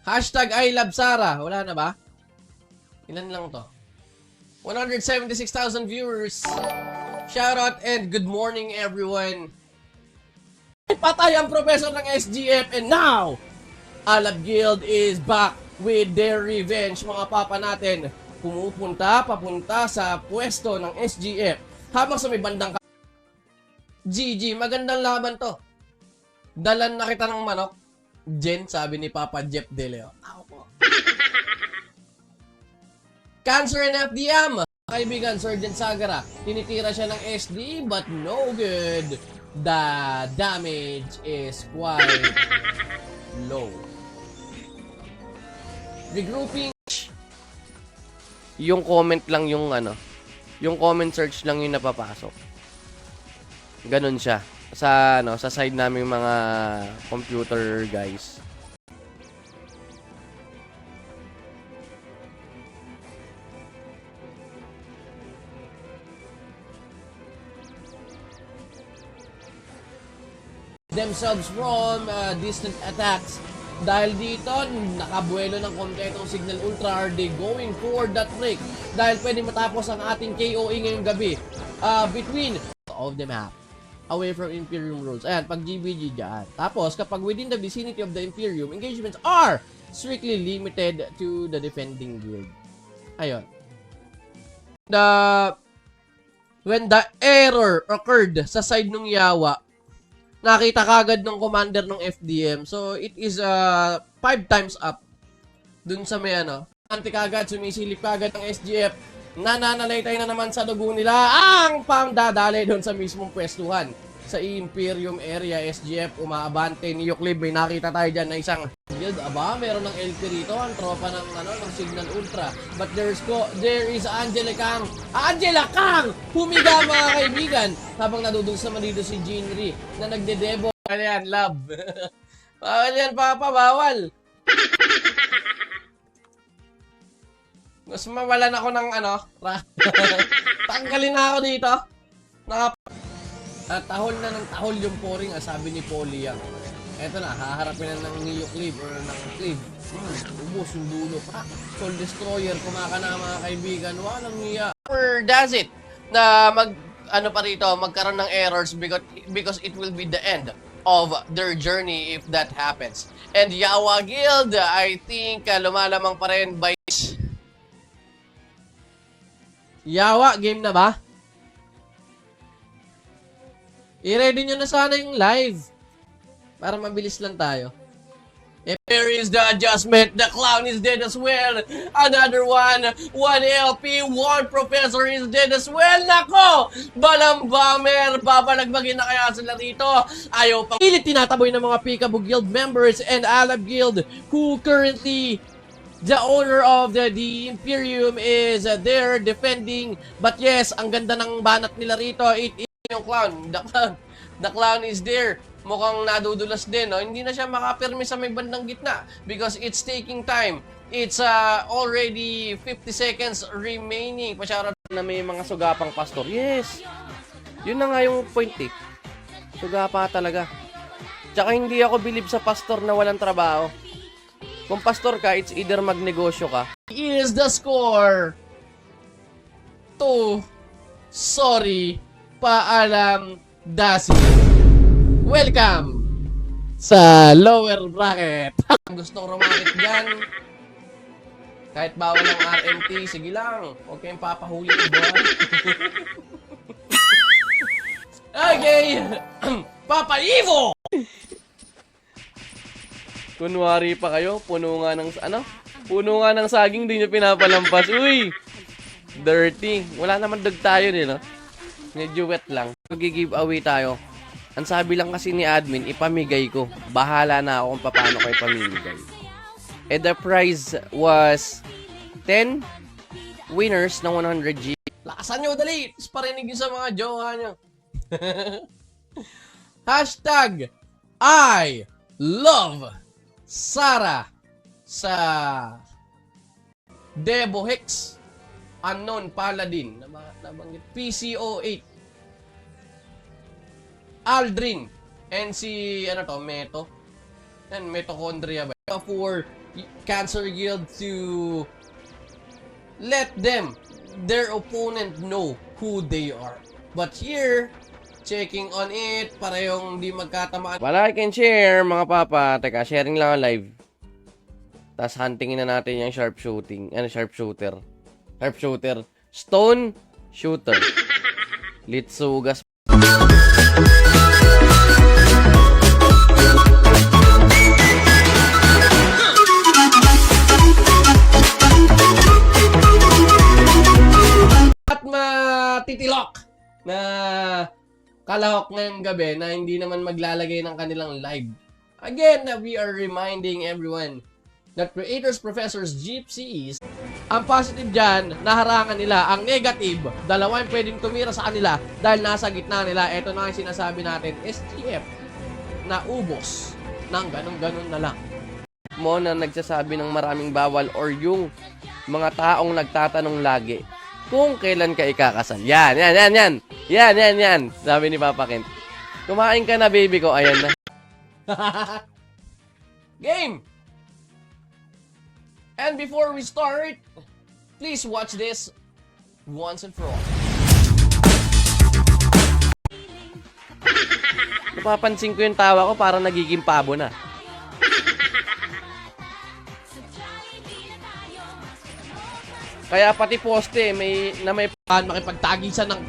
Hashtag I love Sarah. Wala na ba? Ilan lang to? 176,000 viewers. Shoutout and good morning everyone. Patay ang professor ng SGF and now, Alab Guild is back with their revenge. Mga papa natin, papunta sa pwesto ng SGF. Habang sa may bandang GG, magandang laban to. Dalan na kita ng manok. Jen, sabi ni Papa Jeff De Leo. Ako po. Cancer and FDM. Kaibigan, Sergeant Sagara. Tinitira siya ng SD but no good. The damage is quite low. Regrouping. Yung comment lang yung yung comment search lang yung napapasok. Ganun siya. Sa side namin mga computer guys. Themselves from distant attacks. Dahil dito, nakabuelo ng kompletong Signal Ultra. Are they going for that break? Dahil pwede matapos ang ating KOE ngayong gabi. Between of the map. Away from Imperium rules. Ayan, pag GBG dyan. Tapos, kapag within the vicinity of the Imperium, engagements are strictly limited to the defending guild. Ayun. When the error occurred sa side ng Yawa, nakita kagad ng commander ng FDM. So, it is 5 times up. Dun sa may anti kagad, sumisilip kagad ng SGF. Nananalaytay na naman sa dugo nila ang pangdadali dun sa mismong pwestuhan. Sa Imperium area, SGF umaabante ni Euclid. May nakita tayo dyan na isang guild. Aba, meron ng LP rito. Ang tropa ng, ng Signal Ultra. But there is Angela Kang. Angela Kang! Humiga mga kaibigan. Habang nadudul sa dito si Jinri na nagde-debo. Ano yan, love? Bawal yan, papa, bawal. Mas mawalan ako ng tanggalin na ako dito. Tahol na ng tahol yung pouring, sabi ni Polly yan. Eto na, haharapin na ng Neo Clive or ng Clive. Ubus yung dulo pa. Soul Destroyer, kumaka na mga kaibigan. Walang niya. Or does it na magkaroon ng errors because it will be the end of their journey if that happens. And Yawa Guild, I think lumalamang pa rin by Yawa, game na ba? I-ready nyo na sana yung live. Para mabilis lang tayo. There is the adjustment. The clown is dead as well. Another one. 1 LP. 1 professor is dead as well. Nako! Balang bomber. Babalagbagin na kaya sila rito. Ayaw pa. Pilit tinataboy ng mga Peekaboo Guild members and Alab Guild who currently the owner of the Imperium is there defending. But yes, ang ganda ng banat nila rito. It is yung clown. The clown is there. Mukhang nadudulas din. No? Hindi na siya makapirmi sa may bandang gitna because it's taking time. It's already 50 seconds remaining. Pasyara na may mga sugapang pastor. Yes. Yun na nga yung point eh. Sugapa talaga. Tsaka hindi ako believe sa pastor na walang trabaho. Kung pastor ka, it's either magnegosyo ka. Is the score. 2. Sorry. Paalam. Dasi. Welcome sa lower bracket. Gusto ko romantic dyan. Kahit bawal ang RMT, sige lang. Huwag kayong papahuli ng buwan. Okay. Papa Evo! Kunwari pa kayo, puno nga ng saging, di nyo pinapalampas. Uy! Dirty. Wala naman dag tayo no? Medyo wet lang. Mag-giveaway tayo. Ang sabi lang kasi ni admin, ipamigay ko. Bahala na ako kung paano kayo pamimigay. And the prize was 10 winners ng 100G. Lakasan nyo, dali! Parinig yun sa mga jowa nyo. Hashtag I love Sarah sa Debo Hex Unknown Paladin nabanggit PCO8 Aldrin and si Meto. Yan, mitochondria ba? for Cancer Guild to let their opponent know who they are. But here, checking on it, parehong di magkatamaan. Like and share, mga papa. Teka, sharing lang ang live. Tapos huntingin na natin yung sharpshooter. Sharpshooter. Stone shooter. Litsugas. At matitilok na kalahok ngayong gabi na hindi naman maglalagay ng kanilang live. Again, we are reminding everyone that creators, professors, gypsies, ang positive dyan, naharangan nila. Ang negative, dalawa yung pwedeng tumira sa kanila dahil nasa gitna nila. Ito na yung sinasabi natin, STF na ubos ng ganun-ganun na lang. Mo na nagsasabi ng maraming bawal or yung mga taong nagtatanong lagi kung kailan ka ikakasal. Yan. Sabi ni Papa Kent. Kumain ka na, baby ko. Ayan na. Game! And before we start, please watch this once and for all. Napapansin ko yung tawa ko, parang nagiging pabo na. Kaya pati poste may makipagtagisan ng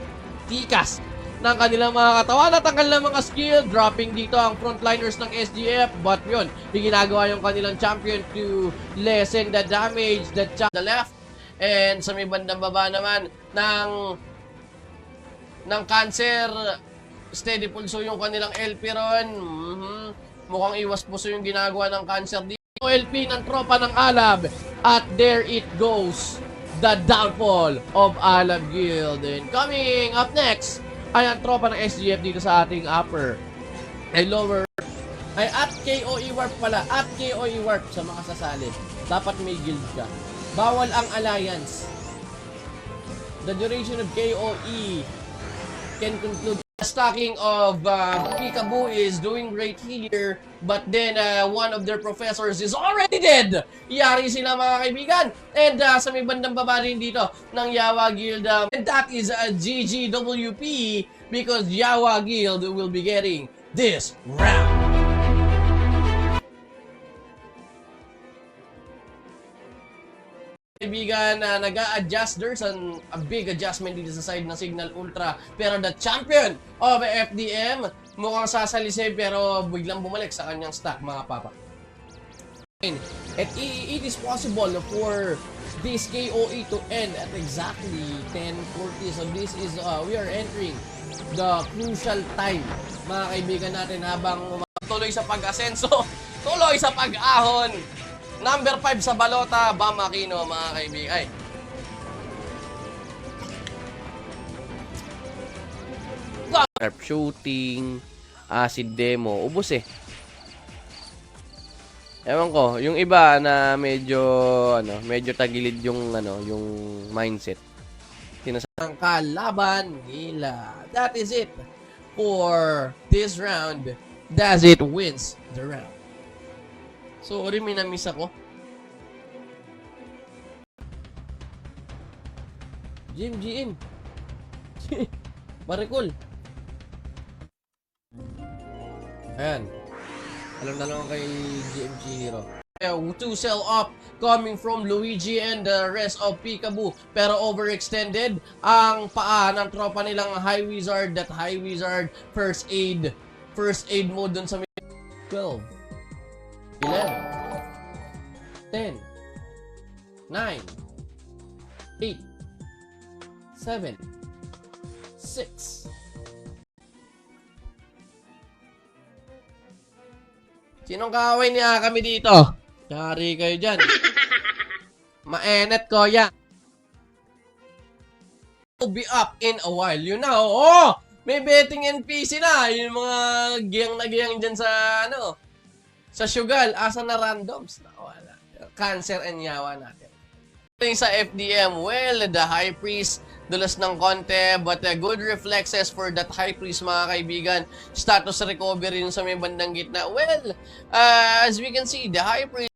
tikas ng kanilang mga katawan at ang kanilang mga skill. Dropping dito ang frontliners ng SGF, but yun, yung ginagawa yung kanilang champion to lessen the damage that the left. And sa may bandang baba naman ng Cancer, steady pulso yung kanilang LP ron. Mukhang iwas puso yung ginagawa ng Cancer dito. LP ng tropa ng Alab, at there it goes, the downfall of Alab Guild. And coming up next ay ang tropa ng SGF dito sa ating upper ay lower ay at KOE Warp pala, at KOE Warp sa mga sasali. Dapat may guild ka. Bawal ang alliance. The duration of KOE can conclude. Stacking of Peekaboo is doing great here, but then one of their professors is already dead. Yari sila, mga kaibigan. And sa may bandang baba rin dito ng Yawa Guild, and that is a GGWP because Yawa Guild will be getting this round. Kaibigan, nag-a-adjust. There's a big adjustment dito sa side ng Signal Ultra, pero the champion of FDM mukhang sasalisay pero biglang bumalik sa kanyang stack, mga papa. And it is possible for this KOE to end at exactly 10:40. So this is we are entering the crucial time, mga kaibigan natin, habang tuloy sa pag-asenso, tuloy sa pag-ahon. Number 5 sa balota, Bam Aquino, mga kaibigan. Ay. Sharp shooting, acid demo, ubos eh. Ewan ko, yung iba na medyo tagilid yung yung mindset. Sinasang kalaban nila. That is it for this round. That's it wins the round. Sorry, may na-miss ako. GM. Maricol. Ayan. Alam na lang kay GMG Hero. To sell up coming from Luigi and the rest of Peekaboo. Pero overextended ang paa ng tropa nilang High Wizard. That High Wizard first aid mode dun sa 12. 11, 10, 9, 8, 7, 6. Sinong kaaway niya kami dito? Yari kayo dyan. Maenet ko yan. Will be up in a while. You know, may betting NPC na. Yung mga giyang na giyang dyan sa sa Sugal, asa na randoms? Nawala. Cancer and Yawa natin. sa FDM, well, the High Priest dulas ng konti, but good reflexes for that High Priest, mga kaibigan. Status recovery sa may bandang gitna. Well, as we can see, the High Priest